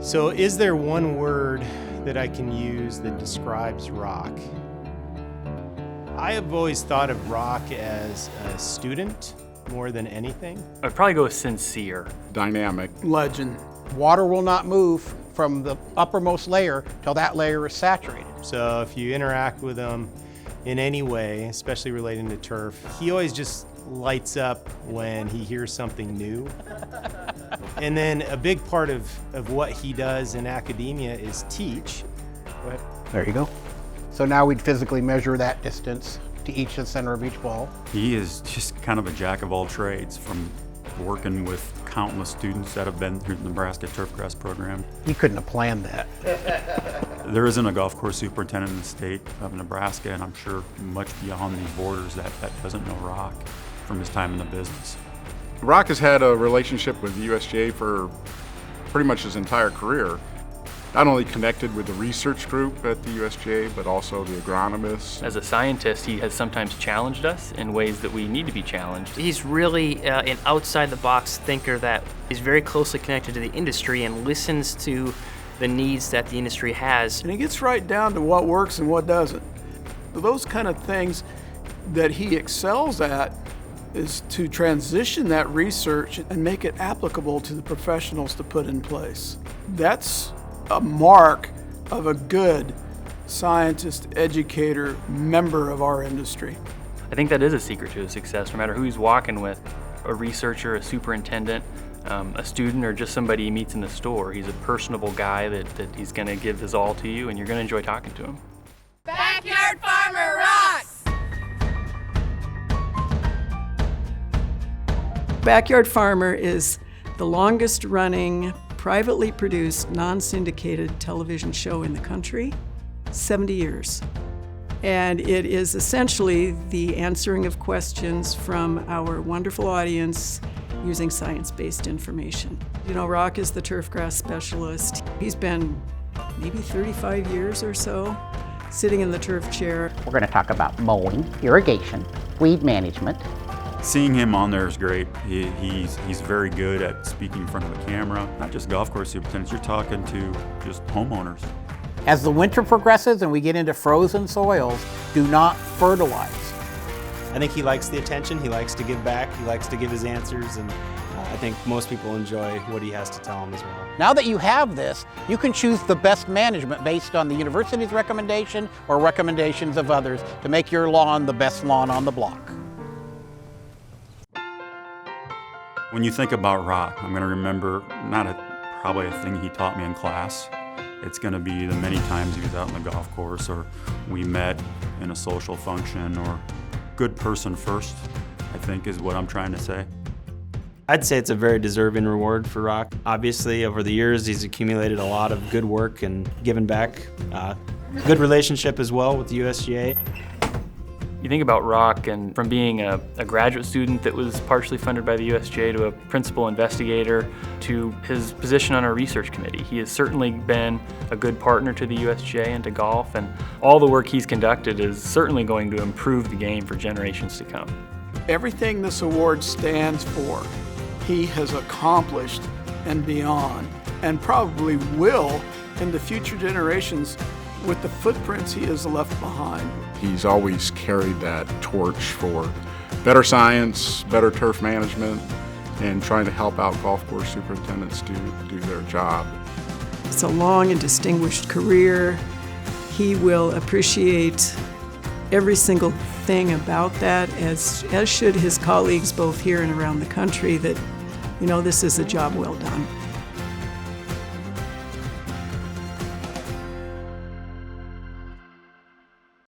So is there one word that I can use that describes rock? I have always thought of rock as a student more than anything. I'd probably go with sincere. Dynamic. Legend. Water will not move from the uppermost layer till that layer is saturated. So if you interact with him in any way, especially relating to turf, he always just lights up when he hears something new. And then a big part of what he does in academia is teach. Go ahead. There you go. So now we'd physically measure that distance to each the center of each ball. He is just kind of a jack of all trades, from working with countless students that have been through the Nebraska Turfgrass program. He couldn't have planned that. There isn't a golf course superintendent in the state of Nebraska, and I'm sure much beyond these borders, that doesn't know Rock from his time in the business. Rock has had a relationship with the USGA for pretty much his entire career. Not only connected with the research group at the USGA, but also the agronomists. As a scientist, he has sometimes challenged us in ways that we need to be challenged. He's really an outside-the-box thinker that is very closely connected to the industry and listens to the needs that the industry has. And he gets right down to what works and what doesn't. Those kind of things that he excels at is to transition that research and make it applicable to the professionals to put in place. That's a mark of a good scientist, educator, member of our industry. I think that is a secret to his success, no matter who he's walking with, a researcher, a superintendent, a student, or just somebody he meets in the store. He's a personable guy that he's going to give his all to you, and you're going to enjoy talking to him. Backyard Farmer rocks! Backyard Farmer is the longest running, privately produced, non-syndicated television show in the country, 70 years. And it is essentially the answering of questions from our wonderful audience using science-based information. You know, Rock is the turfgrass specialist. He's been maybe 35 years or so sitting in the turf chair. We're going to talk about mowing, irrigation, weed management. Seeing him on there is great. He's very good at speaking in front of a camera. Not just golf course superintendents, you're talking to just homeowners. As the winter progresses and we get into frozen soils, do not fertilize. I think he likes the attention, he likes to give back, he likes to give his answers, and I think most people enjoy what he has to tell them as well. Now that you have this, you can choose the best management based on the university's recommendation or recommendations of others to make your lawn the best lawn on the block. When you think about Rock, I'm going to remember probably a thing he taught me in class. It's going to be the many times he was out on the golf course, or we met in a social function, or good person first, I think is what I'm trying to say. I'd say it's a very deserving reward for Rock. Obviously, over the years, he's accumulated a lot of good work and given back. Good relationship as well with the USGA. You think about Rock, and from being a graduate student that was partially funded by the USGA to a principal investigator to his position on our research committee. He has certainly been a good partner to the USGA and to golf, and all the work he's conducted is certainly going to improve the game for generations to come. Everything this award stands for, he has accomplished and beyond, and probably will in the future generations with the footprints he has left behind. He's always carried that torch for better science, better turf management, and trying to help out golf course superintendents do their job. It's a long and distinguished career. He will appreciate every single thing about that, as should his colleagues both here and around the country, that, you know, this is a job well done.